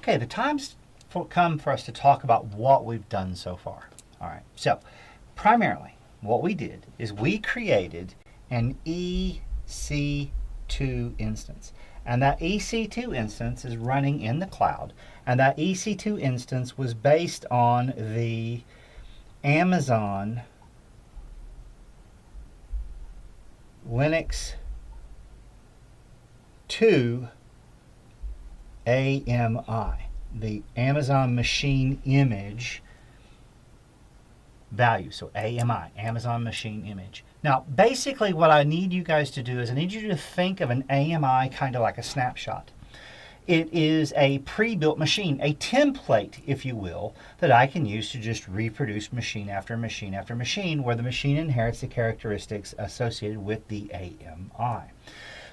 Okay, the time's come for us to talk about what we've done so far. All right, so primarily what we did is we created an EC2 instance. And that EC2 instance is running in the cloud. And that EC2 instance was based on the Amazon Linux 2 AMI, the Amazon Machine Image value. So AMI, Amazon Machine Image. Now, basically what I need you guys to do is I need you to think of an AMI kind of like a snapshot. It is a pre-built machine, a template, if you will, that I can use to just reproduce machine after machine after machine, where the machine inherits the characteristics associated with the AMI.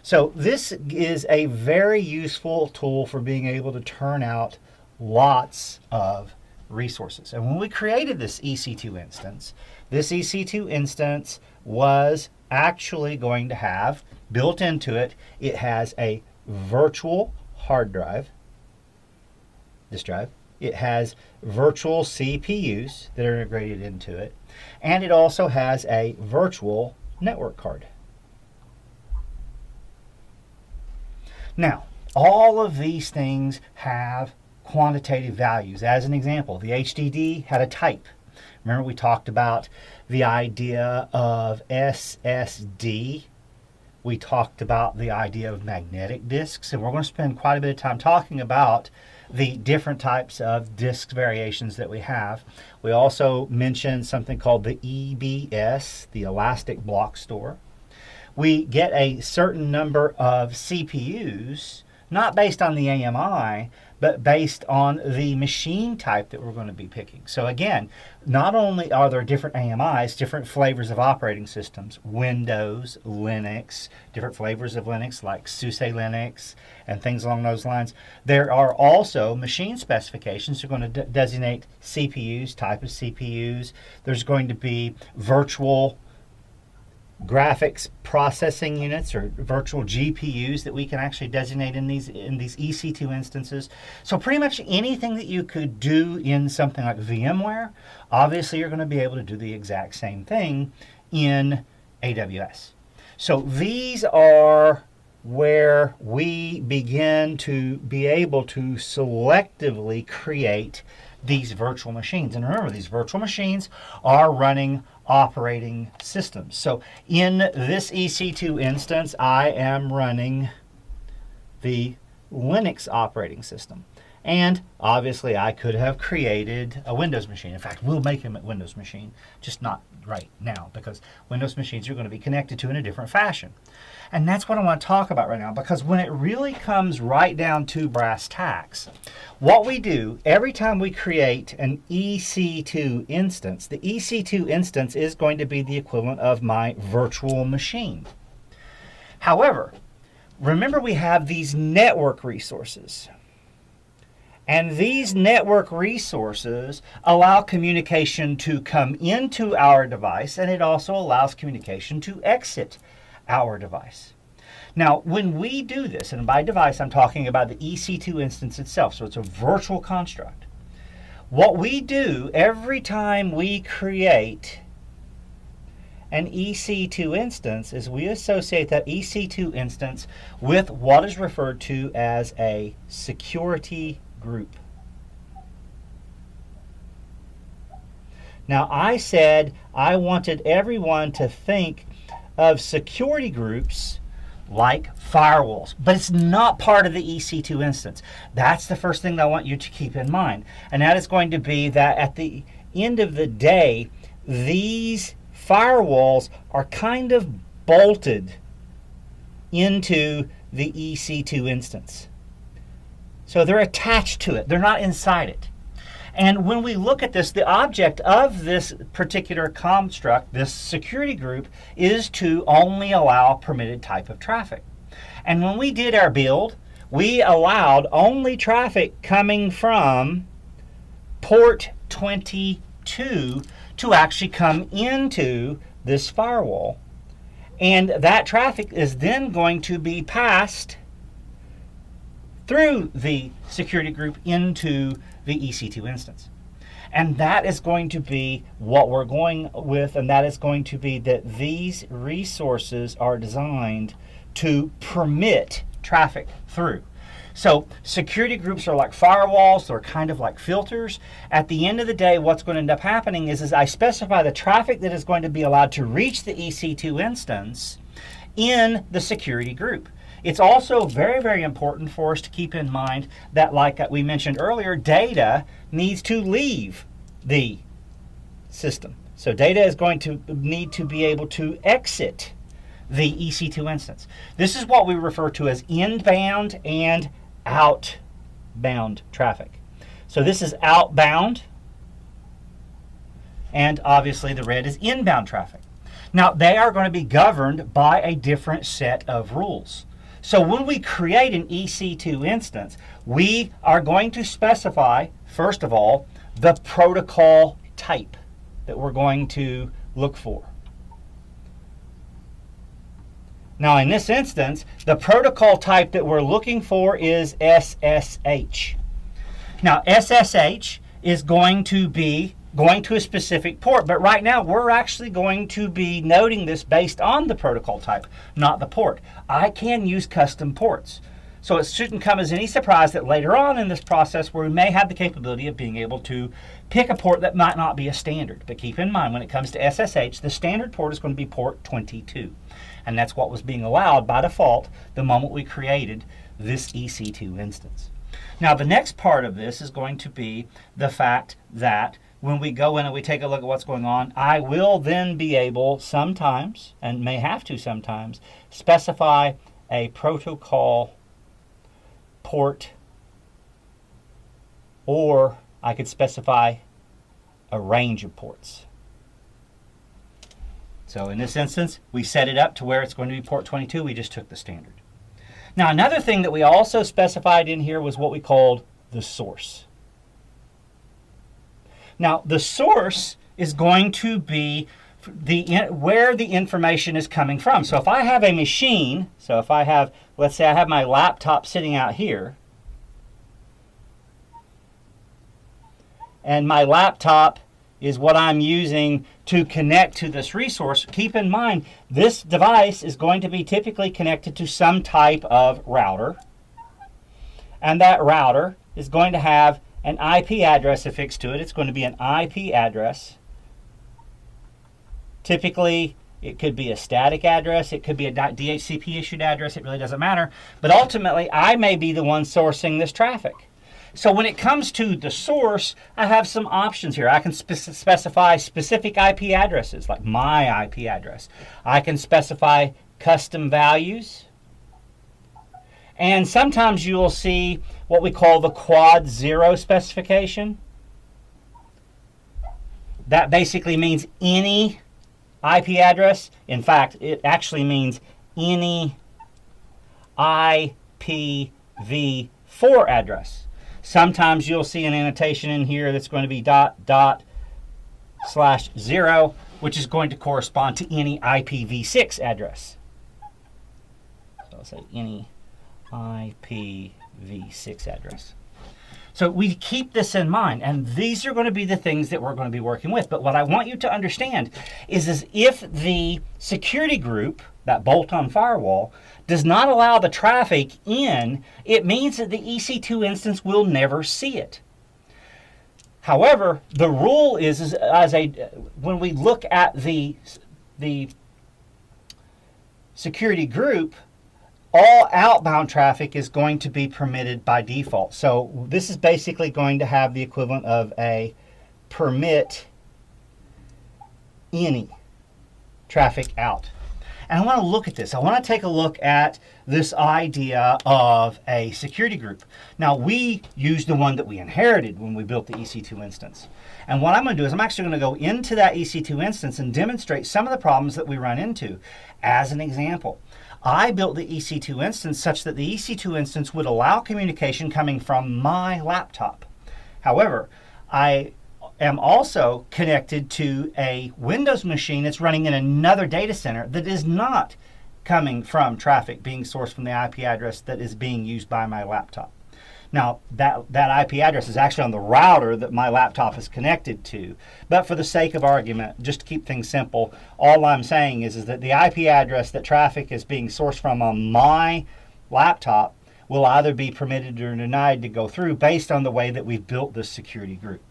So this is a very useful tool for being able to turn out lots of resources. And when we created this EC2 instance, this EC2 instance was actually going to have, built into it, it has a virtual hard drive, this drive. It has virtual CPUs that are integrated into it, and it also has a virtual network card. Now, all of these things have quantitative values. As an example, the HDD had a type. Remember we talked about the idea of SSD. We talked about the idea of magnetic disks, and we're going to spend quite a bit of time talking about the different types of disk variations that we have. We also mentioned something called the EBS, the Elastic Block Store. We get a certain number of CPUs, not based on the AMI, but based on the machine type that we're going to be picking. So again, not only are there different AMIs, different flavors of operating systems, Windows, Linux, different flavors of Linux like SUSE Linux and things along those lines, there are also machine specifications that are going to designate CPUs, type of CPUs. There's going to be virtual graphics processing units or virtual GPUs that we can actually designate in these EC2 instances. So pretty much anything that you could do in something like VMware, obviously you're going to be able to do the exact same thing in AWS. So these are where we begin to be able to selectively create these virtual machines. And remember, these virtual machines are running operating systems. So in this EC2 instance, I am running the Linux operating system. And obviously I could have created a Windows machine. In fact, we'll make a Windows machine, just not right now, because Windows machines are going to be connected to in a different fashion. And that's what I want to talk about right now, because when it really comes right down to brass tacks, what we do every time we create an EC2 instance, the EC2 instance is going to be the equivalent of my virtual machine. However, remember we have these network resources. And these network resources allow communication to come into our device, and it also allows communication to exit our device. Now, when we do this, and by device I'm talking about the EC2 instance itself, so it's a virtual construct. What we do every time we create an EC2 instance is we associate that EC2 instance with what is referred to as a security group. Now, I said I wanted everyone to think of security groups like firewalls, but it's not part of the EC2 instance. That's the first thing that I want you to keep in mind. And that is going to be that at the end of the day, these firewalls are kind of bolted into the EC2 instance. So they're attached to it. They're not inside it. And when we look at this, the object of this particular construct, this security group, is to only allow permitted type of traffic. And when we did our build, we allowed only traffic coming from port 22 to actually come into this firewall. And that traffic is then going to be passed through the security group into the EC2 instance. And that is going to be what we're going with, and that is going to be that these resources are designed to permit traffic through. So security groups are like firewalls, they're kind of like filters. At the end of the day, what's going to end up happening is I specify the traffic that is going to be allowed to reach the EC2 instance in the security group. It's also very, very important for us to keep in mind that, like we mentioned earlier, data needs to leave the system. So data is going to need to be able to exit the EC2 instance. This is what we refer to as inbound and outbound traffic. So this is outbound, and obviously the red is inbound traffic. Now they are going to be governed by a different set of rules. So when we create an EC2 instance, we are going to specify, first of all, the protocol type that we're going to look for. Now in this instance, the protocol type that we're looking for is SSH. Now SSH is going to be going to a specific port, but right now we're actually going to be noting this based on the protocol type, not the port. I can use custom ports. So it shouldn't come as any surprise that later on in this process where we may have the capability of being able to pick a port that might not be a standard. But keep in mind, when it comes to SSH, the standard port is going to be port 22. And that's what was being allowed by default the moment we created this EC2 instance. Now the next part of this is going to be the fact that when we go in and we take a look at what's going on, I will then be able sometimes, and may have to sometimes, specify a protocol port, or I could specify a range of ports. So in this instance, we set it up to where it's going to be port 22. We just took the standard. Now another thing that we also specified in here was what we called the source. Now the source is going to be where the information is coming from. So if I have a machine, so if I have, let's say I have my laptop sitting out here, and my laptop is what I'm using to connect to this resource, keep in mind this device is going to be typically connected to some type of router, and that router is going to have an IP address affixed to it. It's going to be an IP address. Typically it could be a static address, it could be a DHCP issued address, it really doesn't matter, but ultimately I may be the one sourcing this traffic. So when it comes to the source, I have some options here. I can specify specific IP addresses, like my IP address. I can specify custom values. And sometimes you'll see what we call the quad 0 specification. That basically means any IP address. In fact, it actually means any IPv4 address. Sometimes you'll see an annotation in here that's going to be /0, which is going to correspond to any IPv6 address. So I'll say any IPv6 address. So we keep this in mind, and these are going to be the things that we're going to be working with. But what I want you to understand is if the security group, that bolt-on firewall, does not allow the traffic in, it means that the EC2 instance will never see it. However, the rule is when we look at the security group, all outbound traffic is going to be permitted by default. So this is basically going to have the equivalent of a permit any traffic out. And I want to look at this. I want to take a look at this idea of a security group. Now, we used the one that we inherited when we built the EC2 instance. And what I'm going to do is I'm actually going to go into that EC2 instance and demonstrate some of the problems that we run into. As an example, I built the EC2 instance such that the EC2 instance would allow communication coming from my laptop. However, I am also connected to a Windows machine that's running in another data center that is not coming from traffic being sourced from the IP address that is being used by my laptop. Now, that IP address is actually on the router that my laptop is connected to. But for the sake of argument, just to keep things simple, all I'm saying is that the IP address that traffic is being sourced from on my laptop will either be permitted or denied to go through based on the way that we've built this security group.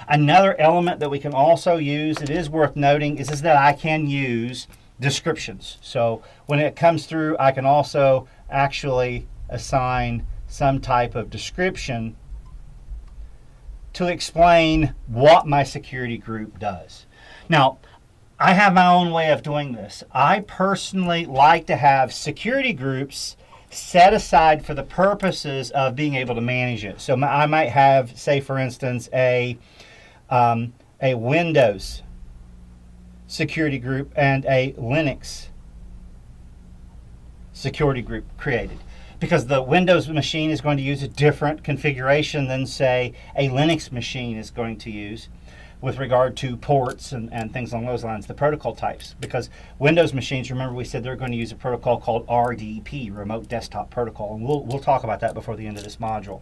Another element that we can also use, it is worth noting, is that I can use descriptions. So when it comes through, I can also actually assign some type of description to explain what my security group does. Now, I have my own way of doing this. I personally like to have security groups set aside for the purposes of being able to manage it. So I might have, say for instance, a Windows security group and a Linux security group created, because the Windows machine is going to use a different configuration than, say, a Linux machine is going to use with regard to ports and things along those lines, the protocol types. Because Windows machines, remember we said they're going to use a protocol called RDP, Remote Desktop Protocol, and we'll talk about that before the end of this module.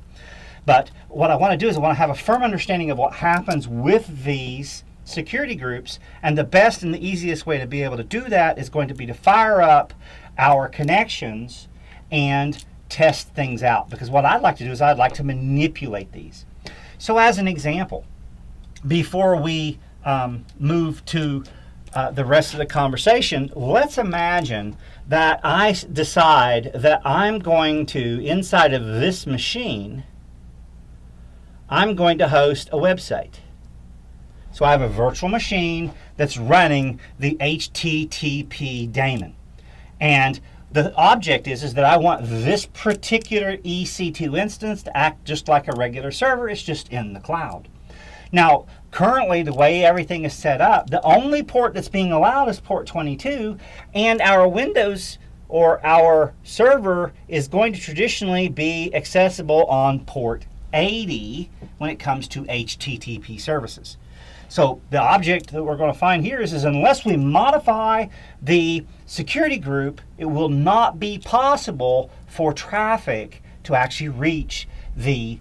But what I want to do is I want to have a firm understanding of what happens with these security groups, and the best and the easiest way to be able to do that is going to be to fire up our connections and test things out. Because what I'd like to do is I'd like to manipulate these. So as an example, before we move to the rest of the conversation, let's imagine that I decide that I'm going to, inside of this machine, I'm going to host a website. So I have a virtual machine that's running the HTTP daemon. And the object is that I want this particular EC2 instance to act just like a regular server. It's just in the cloud. Now, currently, the way everything is set up, the only port that's being allowed is port 22, and our Windows or our server is going to traditionally be accessible on port 80 when it comes to HTTP services. So the object that we're going to find here is unless we modify the security group, it will not be possible for traffic to actually reach the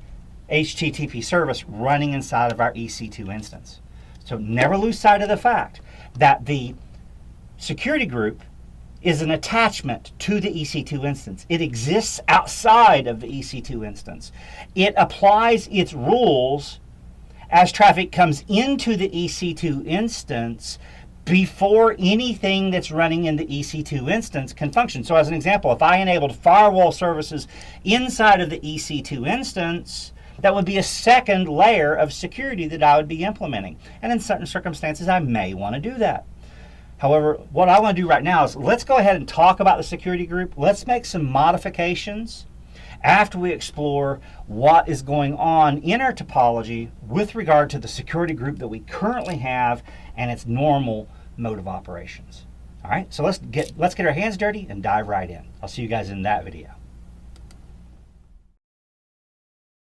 HTTP service running inside of our EC2 instance. So never lose sight of the fact that the security group is an attachment to the EC2 instance. It exists outside of the EC2 instance. It applies its rules as traffic comes into the EC2 instance before anything that's running in the EC2 instance can function. So as an example, if I enabled firewall services inside of the EC2 instance, that would be a second layer of security that I would be implementing. And in certain circumstances, I may want to do that. However, what I want to do right now is let's go ahead and talk about the security group. Let's make some modifications after we explore what is going on in our topology with regard to the security group that we currently have and its normal mode of operations. All right, so let's get our hands dirty and dive right in. I'll see you guys in that video.